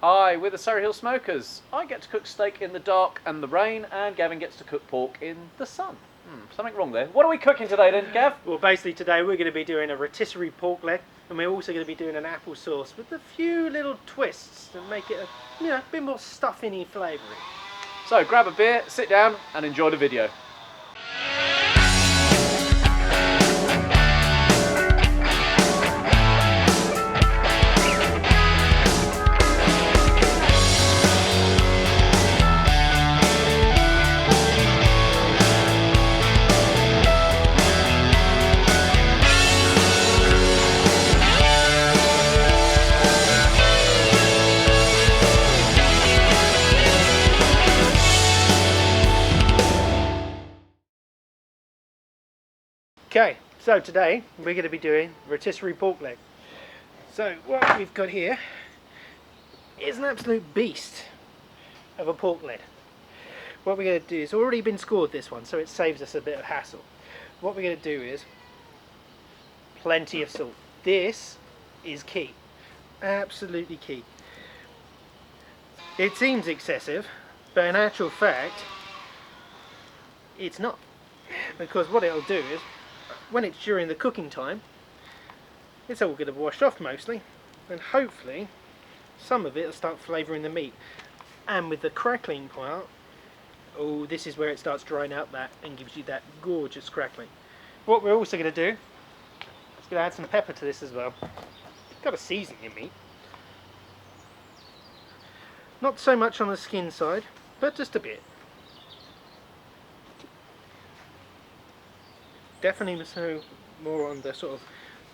Hi, we're the Surrey Hill Smokers. I get to cook steak in the dark and the rain, and Gavin gets to cook pork in the sun. Something wrong there. What are we cooking today then, Gav? Well, basically today we're going to be doing a rotisserie pork leg, and we're also going to be doing an apple sauce with a few little twists to make it a bit more stuffing-y flavouring. So grab a beer, sit down and enjoy the video. Okay, so today we're going to be doing rotisserie pork leg. So what we've got here is an absolute beast of a pork leg. What we're going to do is already been scored, this one, so it saves us a bit of hassle. What we're going to do is plenty of salt. This is key, absolutely key. It seems excessive, but in actual fact it's not, because what it'll do is, when it's during the cooking time, it's all going to wash off mostly, and hopefully some of it will start flavouring the meat. And with the crackling part, oh, this is where it starts drying out that and gives you that gorgeous crackling. What we're also going to do is going to add some pepper to this as well. Got to season your meat. Not so much on the skin side, but just a bit. Definitely so more on the sort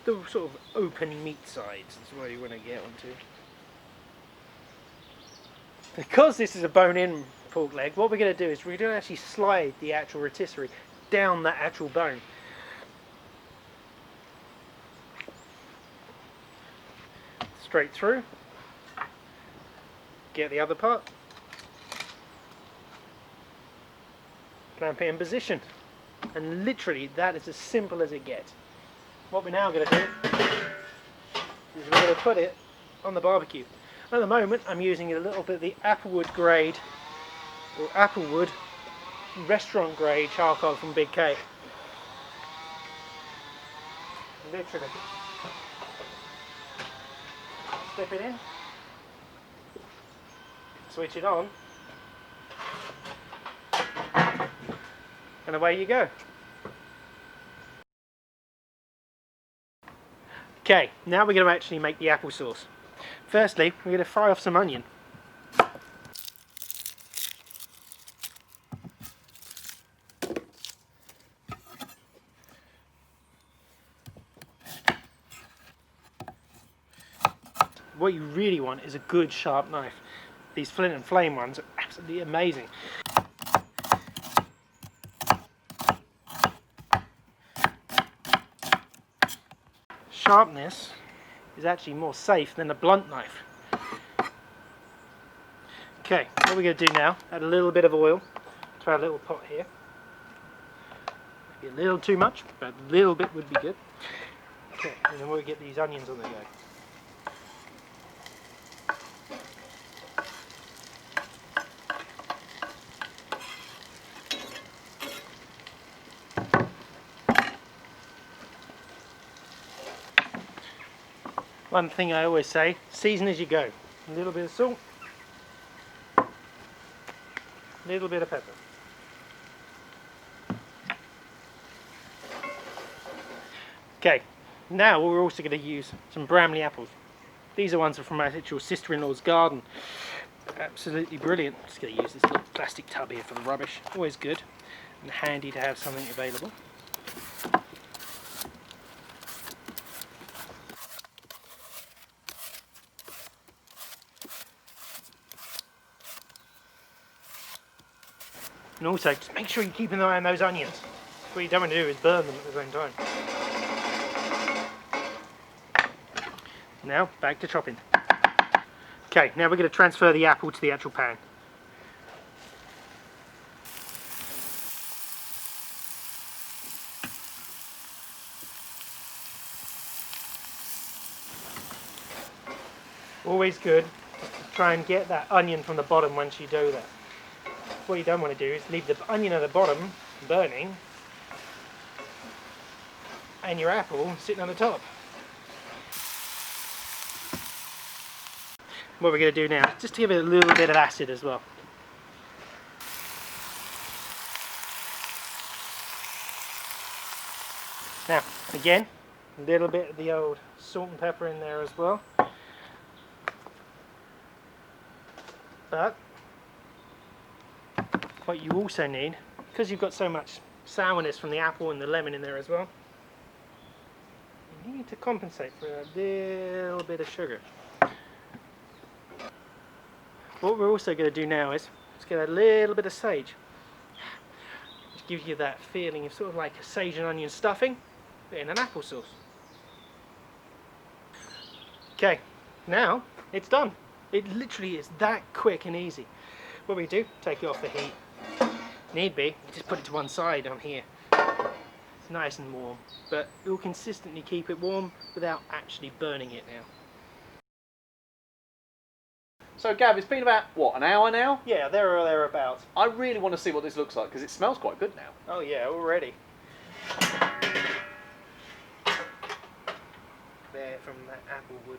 of open meat sides is where you want to get onto. Because this is a bone-in pork leg, what we're going to do is we're going to actually slide the actual rotisserie down that actual bone. Straight through. Get the other part. Clamp it in position. And literally that is as simple as it gets. What we're now going to do is we're going to put it on the barbecue. At the moment I'm using a little bit of the Applewood grade, or Applewood restaurant grade charcoal from Big K. Literally. Slip it in. Switch it on. And away you go. Okay, now we're going to actually make the applesauce. Firstly, we're going to fry off some onion. What you really want is a good sharp knife. These flint and flame ones are absolutely amazing. Sharpness is actually more safe than a blunt knife. Okay, what we're going to do now, add a little bit of oil to our little pot here. Maybe a little too much, but a little bit would be good. Okay, and then we'll get these onions on the go. One thing I always say, season as you go. A little bit of salt, a little bit of pepper. Okay, now we're also going to use some Bramley apples. These are ones from my actual sister-in-law's garden. Absolutely brilliant. Just going to use this little plastic tub here for the rubbish. Always good and handy to have something available. And also, just make sure you keep an eye on those onions. What you don't want to do is burn them at the same time. Now, back to chopping. Okay, now we're going to transfer the apple to the actual pan. Always good try and get that onion from the bottom once you do that. What you don't want to do is leave the onion at the bottom burning and your apple sitting on the top. What we're going to do now is just to give it a little bit of acid as well. Now, again, a little bit of the old salt and pepper in there as well. But what you also need, because you've got so much sourness from the apple and the lemon in there as well, you need to compensate for a little bit of sugar. What we're also going to do now is let's get a little bit of sage, which gives you that feeling of sort of like a sage and onion stuffing in an applesauce. Okay, now it's done. It literally is that quick and easy. What we do, take it off the heat. Need be, just put it to one side on here. It's nice and warm, but it will consistently keep it warm without actually burning it now. So Gav, it's been about, what, an hour now? Yeah, there or thereabouts. I really want to see what this looks like because it smells quite good now. Oh yeah, already. There from that applewood,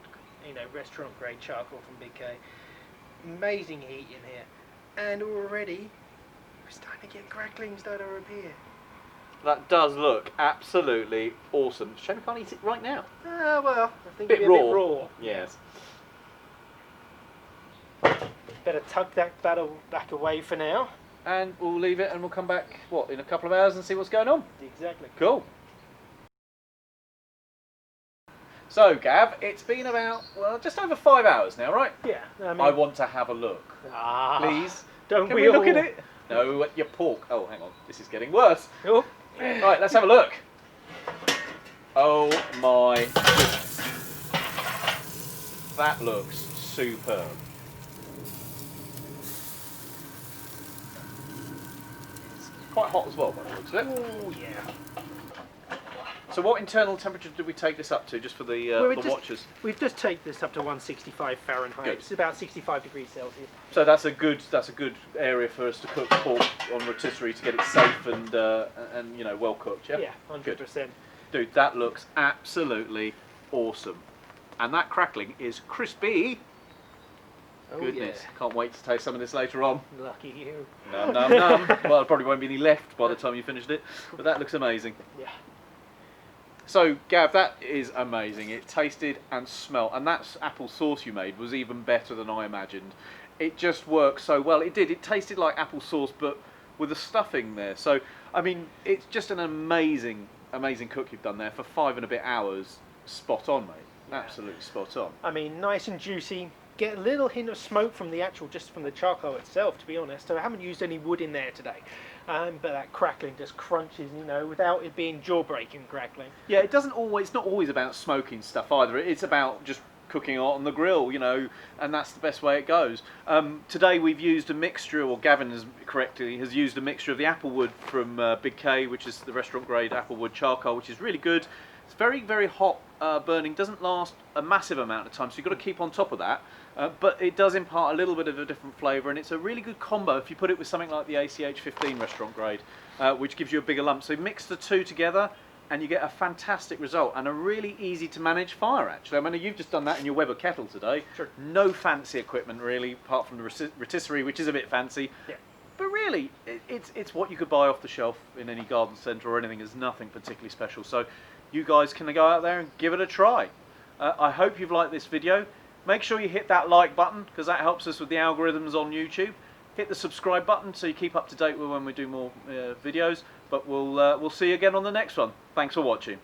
restaurant grade charcoal from Big K. Amazing heat in here. And already, we're starting to get cracklings that are up here. That does look absolutely awesome. Shame we can't eat it right now. Ah, well, I think Bit it'll be a raw. bit raw. Yes. Better tuck that battle back away for now. And we'll leave it and we'll come back, what, in a couple of hours and see what's going on? Exactly. Cool. So, Gav, it's been about, well, just over 5 hours now, right? Yeah. I want to have a look. Please. Don't Can we we all? look at it? No, at your pork. Oh, hang on. This is getting worse. Oh. Right, let's have a look. Oh my goodness. That looks superb. It's quite hot as well by the looks of it. Oh, yeah. So what internal temperature did we take this up to, just for the watchers? We've just taken this up to 165 Fahrenheit. Good. It's about 65 degrees Celsius. So that's a good area for us to cook pork on rotisserie to get it safe and well cooked. Yeah. Yeah, 100%. Good. Dude, that looks absolutely awesome, and that crackling is crispy. Oh, Goodness, yeah. can't wait to taste some of this later on. Lucky you. Num num num. Well, there probably won't be any left by the time you finished it, but that looks amazing. Yeah. So, Gav, that is amazing. It tasted and smelled, and that apple sauce you made was even better than I imagined. It just worked so well. It did. It tasted like apple sauce, but with a stuffing there. So, I mean, it's just an amazing cook you've done there for 5 and a bit hours. Spot on, mate. Yeah. Absolutely spot on. I mean, nice and juicy. Get a little hint of smoke from the just from the charcoal itself, to be honest. So I haven't used any wood in there today. But that crackling just crunches, without it being jaw-breaking crackling. Yeah, it's not always about smoking stuff either. It's about just cooking it on the grill, and that's the best way it goes. Today we've used a mixture, or Gavin has used a mixture of the applewood from Big K, which is the restaurant grade applewood charcoal, which is really good. It's very, very hot burning, doesn't last a massive amount of time, so you've got to keep on top of that. But it does impart a little bit of a different flavour, and it's a really good combo if you put it with something like the ACH 15 restaurant grade, which gives you a bigger lump. So mix the two together and you get a fantastic result, and a really easy to manage fire, actually. I mean, you've just done that in your Weber kettle today. Sure. No fancy equipment really, apart from the rotisserie, which is a bit fancy. Yeah. But really, it's what you could buy off the shelf in any garden centre or anything. There's nothing particularly special. So you guys can go out there and give it a try. I hope you've liked this video. Make sure you hit that like button, because that helps us with the algorithms on YouTube. Hit the subscribe button so you keep up to date with when we do more videos. But we'll see you again on the next one. Thanks for watching.